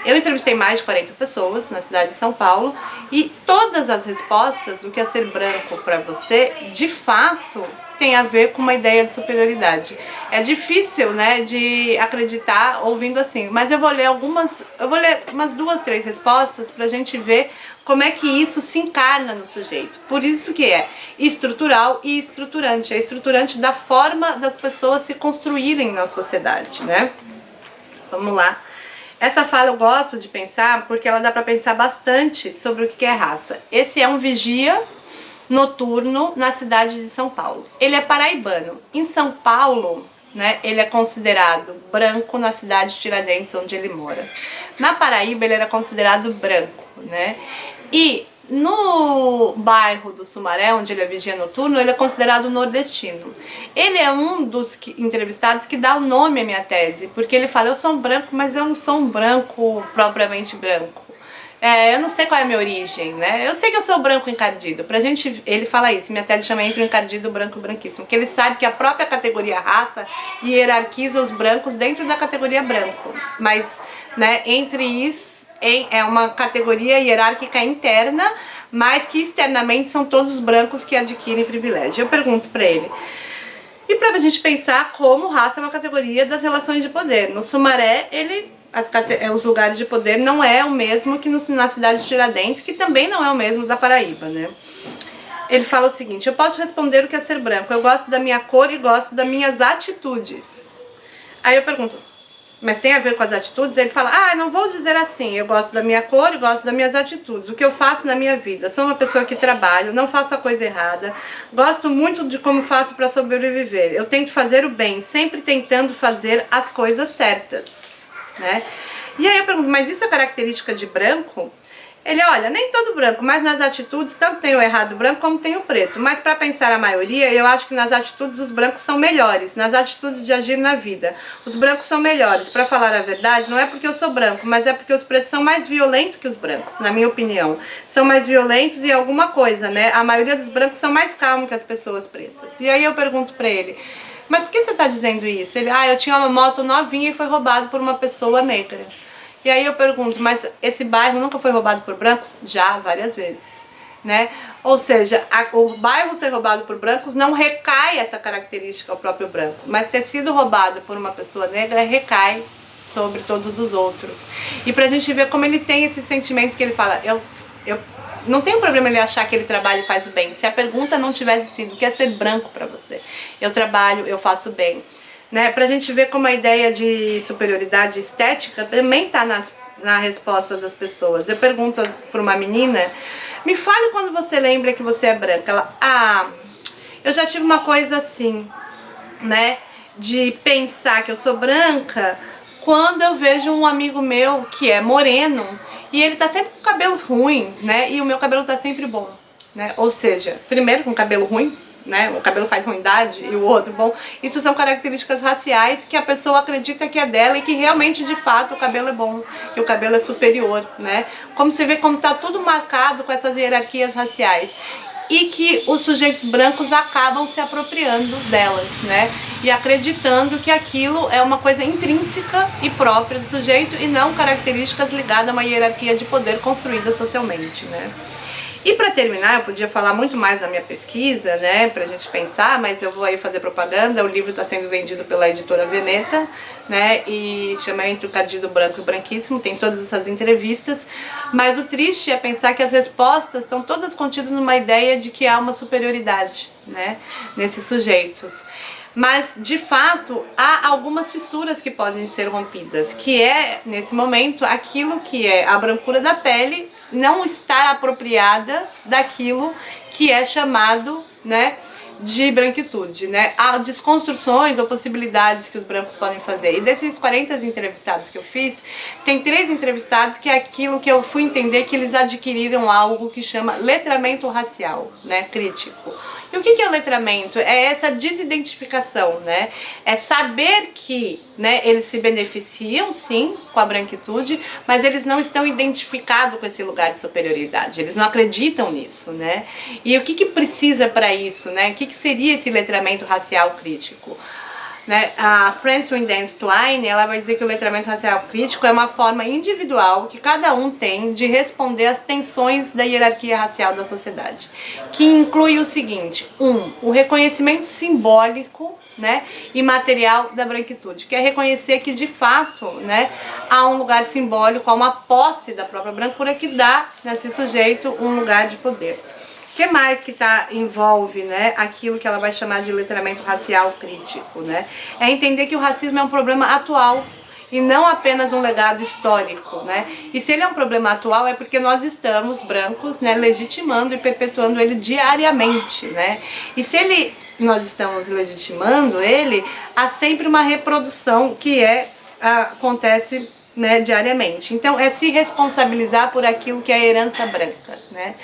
Eu entrevistei mais de 40 pessoas na cidade de São Paulo e todas as respostas do que é ser branco para você, de fato, tem a ver com uma ideia de superioridade. É difícil, né, de acreditar ouvindo assim, mas eu vou ler umas 2, 3 respostas pra gente ver como é que isso se encarna no sujeito. Por isso que é estrutural e estruturante. É estruturante da forma das pessoas se construírem na sociedade, né? Vamos lá. Essa fala eu gosto de pensar porque ela dá para pensar bastante sobre o que é raça. Esse é um vigia noturno na cidade de São Paulo. Ele é paraibano. Em São Paulo, né, ele é considerado branco na cidade de Tiradentes, onde ele mora. Na Paraíba, ele era considerado branco, né? E no bairro do Sumaré, onde ele é vigia noturno, ele é considerado nordestino. Ele é um dos entrevistados que dá o nome à minha tese, porque ele fala, eu sou um branco, mas eu não sou um branco propriamente branco. Eu não sei qual é a minha origem, né? Eu sei que eu sou branco encardido. Pra gente, ele fala isso, minha tese chama entre o encardido e o branco branquíssimo, porque ele sabe que a própria categoria raça hierarquiza os brancos dentro da categoria branco. Mas, né, entre isso, é uma categoria hierárquica interna, mas que externamente são todos os brancos que adquirem privilégio. Eu pergunto pra ele, e pra gente pensar como raça é uma categoria das relações de poder. No Sumaré, os lugares de poder não é o mesmo que na cidade de Tiradentes, que também não é o mesmo da Paraíba, né? Ele fala o seguinte, eu posso responder o que é ser branco, eu gosto da minha cor e gosto das minhas atitudes. Aí eu pergunto, mas tem a ver com as atitudes? Ele fala, não vou dizer assim, eu gosto da minha cor e gosto das minhas atitudes, o que eu faço na minha vida. Sou uma pessoa que trabalho, não faço a coisa errada, gosto muito de como faço para sobreviver. Eu tento fazer o bem, sempre tentando fazer as coisas certas, né? E aí eu pergunto, mas isso é característica de branco? Ele, olha, nem todo branco, mas nas atitudes, tanto tem o errado branco como tem o preto. Mas para pensar a maioria, eu acho que nas atitudes os brancos são melhores, nas atitudes de agir na vida. Os brancos são melhores. Para falar a verdade, não é porque eu sou branco, mas é porque os pretos são mais violentos que os brancos, na minha opinião. São mais violentos em alguma coisa, né? A maioria dos brancos são mais calmos que as pessoas pretas. E aí eu pergunto para ele, mas por que você tá dizendo isso? Ele, eu tinha uma moto novinha e foi roubado por uma pessoa negra. E aí eu pergunto, mas esse bairro nunca foi roubado por brancos? Já, várias vezes, né? Ou seja, o bairro ser roubado por brancos não recai essa característica ao próprio branco, mas ter sido roubado por uma pessoa negra recai sobre todos os outros. E pra gente ver como ele tem esse sentimento que ele fala, eu não tem problema ele achar que ele trabalha e faz o bem. Se a pergunta não tivesse sido, o que é ser branco pra você? Eu trabalho, eu faço bem. Né, pra gente ver como a ideia de superioridade estética também tá na resposta das pessoas. Eu pergunto pra uma menina, me fale quando você lembra que você é branca. Ela, eu já tive uma coisa assim, né, de pensar que eu sou branca quando eu vejo um amigo meu que é moreno e ele tá sempre com cabelo ruim, né, e o meu cabelo tá sempre bom, né, ou seja, primeiro com cabelo ruim, né? O cabelo faz ruindade e o outro bom. Isso são características raciais que a pessoa acredita que é dela e que realmente, de fato, o cabelo é bom, que o cabelo é superior, né? Como você vê como tá tudo marcado com essas hierarquias raciais. E que os sujeitos brancos acabam se apropriando delas, né? E acreditando que aquilo é uma coisa intrínseca e própria do sujeito e não características ligadas a uma hierarquia de poder construída socialmente, né? E para terminar, eu podia falar muito mais da minha pesquisa, né, pra gente pensar, mas eu vou aí fazer propaganda. O livro está sendo vendido pela editora Veneta, né, e chama Entre o Encardido Branco e o Branquíssimo, tem todas essas entrevistas, mas o triste é pensar que as respostas estão todas contidas numa ideia de que há uma superioridade, né, nesses sujeitos. Mas, de fato, há algumas fissuras que podem ser rompidas, que é, nesse momento, aquilo que é a brancura da pele não estar apropriada daquilo que é chamado, né, de branquitude, né? Há desconstruções ou possibilidades que os brancos podem fazer. E desses 40 entrevistados que eu fiz, tem 3 entrevistados que é aquilo que eu fui entender que eles adquiriram algo que chama letramento racial, né, crítico. E o que é o letramento? É essa desidentificação, né? É saber que, né, eles se beneficiam, sim, com a branquitude, mas eles não estão identificados com esse lugar de superioridade. Eles não acreditam nisso, né? E o que precisa para isso, né? O que seria esse letramento racial crítico? Né? A Frances Windance Twine, ela vai dizer que o letramento racial crítico é uma forma individual que cada um tem de responder às tensões da hierarquia racial da sociedade, que inclui o seguinte: o reconhecimento simbólico, né, e material da branquitude, que é reconhecer que de fato, né, há um lugar simbólico, há uma posse da própria brancura que dá nesse sujeito um lugar de poder. O que mais que envolve, né, aquilo que ela vai chamar de letramento racial crítico, né? É entender que o racismo é um problema atual e não apenas um legado histórico, né? E se ele é um problema atual é porque nós estamos, brancos, né, legitimando e perpetuando ele diariamente, né? E se nós estamos legitimando ele, há sempre uma reprodução que acontece, né, diariamente. Então é se responsabilizar por aquilo que é a herança branca, né?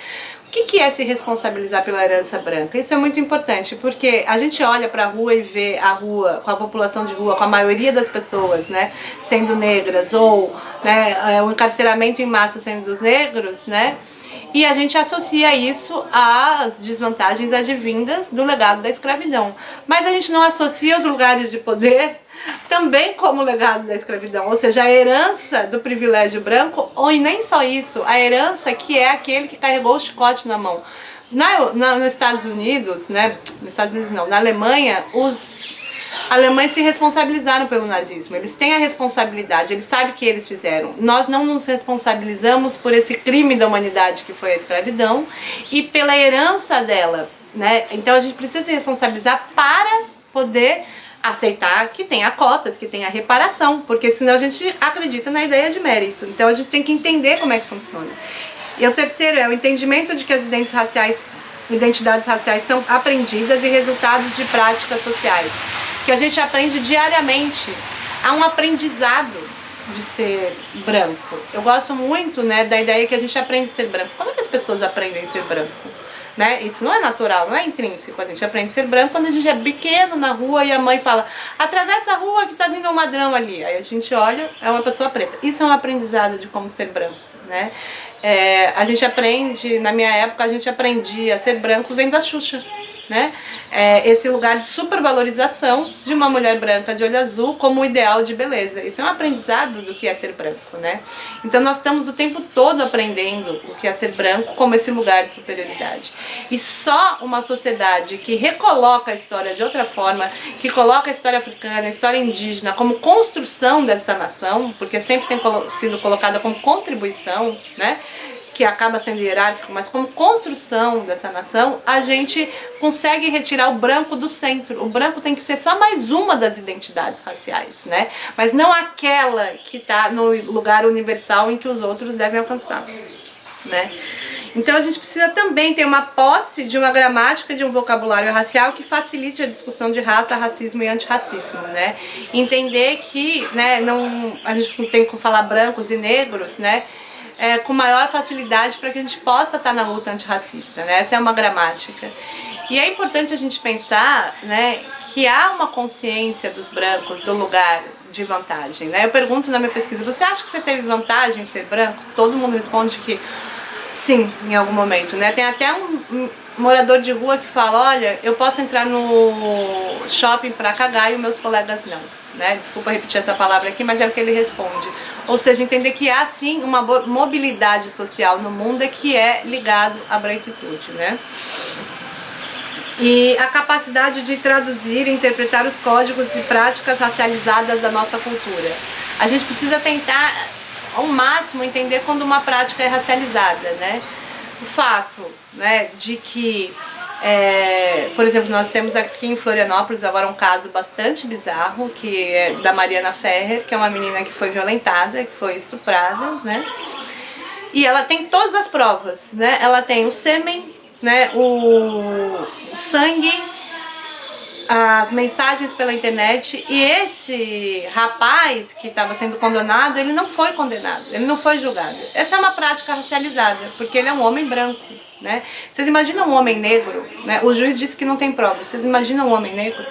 O que é se responsabilizar pela herança branca? Isso é muito importante, porque a gente olha para a rua e vê a rua, com a população de rua, com a maioria das pessoas, né, sendo negras, ou, né, o encarceramento em massa sendo dos negros, né, e a gente associa isso às desvantagens advindas do legado da escravidão. Mas a gente não associa os lugares de poder também como legado da escravidão, ou seja, a herança do privilégio branco, ou e nem só isso, a herança que é aquele que carregou o chicote na mão. Nos Estados Unidos, né, nos Estados Unidos não, na Alemanha, os alemães se responsabilizaram pelo nazismo, eles têm a responsabilidade, eles sabem o que eles fizeram. Nós não nos responsabilizamos por esse crime da humanidade que foi a escravidão e pela herança dela, né? Então a gente precisa se responsabilizar para poder aceitar que tenha cotas, que tenha reparação, porque senão a gente acredita na ideia de mérito. Então a gente tem que entender como é que funciona. E o terceiro é o entendimento de que as identidades raciais são aprendidas e resultados de práticas sociais, que a gente aprende diariamente. Há um aprendizado de ser branco. Eu gosto muito, né, da ideia que a gente aprende a ser branco. Como é que as pessoas aprendem a ser branco? Né? Isso não é natural, não é intrínseco. A gente aprende a ser branco quando a gente é pequeno na rua e a mãe fala: atravessa a rua que tá vindo um ladrão ali. Aí a gente olha, é uma pessoa preta. Isso é um aprendizado de como ser branco, né? A gente aprende, na minha época, a gente aprendia a ser branco vendo a Xuxa, né? Esse lugar de supervalorização de uma mulher branca de olho azul como ideal de beleza. Isso é um aprendizado do que é ser branco, né? Então nós estamos o tempo todo aprendendo o que é ser branco como esse lugar de superioridade. E só uma sociedade que recoloca a história de outra forma, que coloca a história africana, a história indígena como construção dessa nação, porque sempre tem sido colocada como contribuição, né? Que acaba sendo hierárquico, mas como construção dessa nação, a gente consegue retirar o branco do centro. O branco tem que ser só mais uma das identidades raciais, né? Mas não aquela que está no lugar universal em que os outros devem alcançar, né? Então a gente precisa também ter uma posse de uma gramática, de um vocabulário racial que facilite a discussão de raça, racismo e antirracismo, né? Entender que, né, a gente tem que falar brancos e negros, né? Com maior facilidade para que a gente possa estar na luta antirracista, né? Essa é uma gramática. E é importante a gente pensar, né, que há uma consciência dos brancos do lugar de vantagem, né? Eu pergunto na minha pesquisa: você acha que você teve vantagem em ser branco? Todo mundo responde que sim, em algum momento, né? Tem até um morador de rua que fala: olha, eu posso entrar no shopping para cagar e os meus colegas não, né? Desculpa repetir essa palavra aqui, mas é o que ele responde. Ou seja, entender que há sim uma mobilidade social no mundo que é ligado à branquitude, né? E a capacidade de traduzir e interpretar os códigos e práticas racializadas da nossa cultura. A gente precisa tentar ao máximo entender quando uma prática é racializada, né? O fato, né, de que, por exemplo, nós temos aqui em Florianópolis agora um caso bastante bizarro, que é da Mariana Ferrer, que é uma menina que foi violentada, que foi estuprada, né? E ela tem todas as provas, né? Ela tem o sêmen, né, o sangue, as mensagens pela internet, e esse rapaz que estava sendo condenado, ele não foi condenado, ele não foi julgado. Essa é uma prática racializada, porque ele é um homem branco, né? Vocês imaginam um homem negro, né? O juiz disse que não tem prova. Vocês imaginam um homem negro?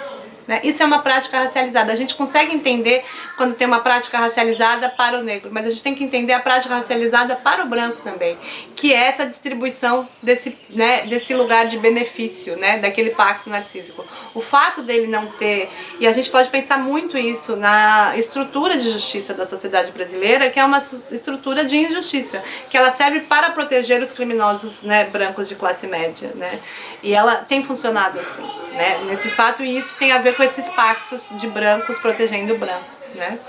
Né? Isso é uma prática racializada. A gente consegue entender quando tem uma prática racializada para o negro, mas a gente tem que entender a prática racializada para o branco também, que é essa distribuição desse, né, desse lugar de benefício, né, daquele pacto narcísico. O fato dele não ter, e a gente pode pensar muito isso na estrutura de justiça da sociedade brasileira, que é uma estrutura de injustiça, que ela serve para proteger os criminosos, né, brancos de classe média, né, e ela tem funcionado assim, né, nesse fato, e isso tem a ver com esses pactos de brancos protegendo brancos, né.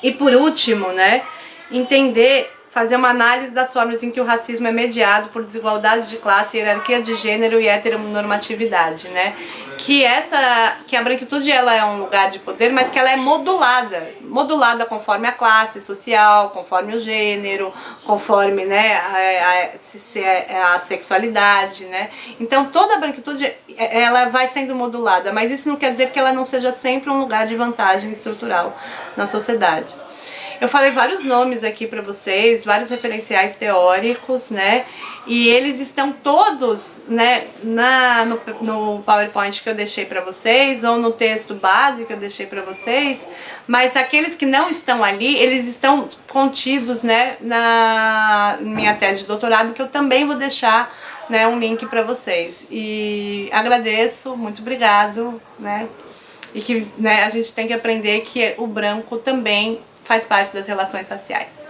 E por último, né, entender fazer uma análise das formas em que o racismo é mediado por desigualdades de classe, hierarquia de gênero e heteronormatividade, né? Que a branquitude ela é um lugar de poder, mas que ela é modulada conforme a classe social, conforme o gênero, conforme, né, a sexualidade, né? Então toda a branquitude ela vai sendo modulada, mas isso não quer dizer que ela não seja sempre um lugar de vantagem estrutural na sociedade. Eu falei vários nomes aqui para vocês, vários referenciais teóricos, né? E eles estão todos, né, no PowerPoint que eu deixei para vocês, ou no texto base que eu deixei para vocês, mas aqueles que não estão ali, eles estão contidos, né, na minha tese de doutorado, que eu também vou deixar, né, um link para vocês. E agradeço, muito obrigado, né? E que, né, a gente tem que aprender que o branco também faz parte das relações raciais.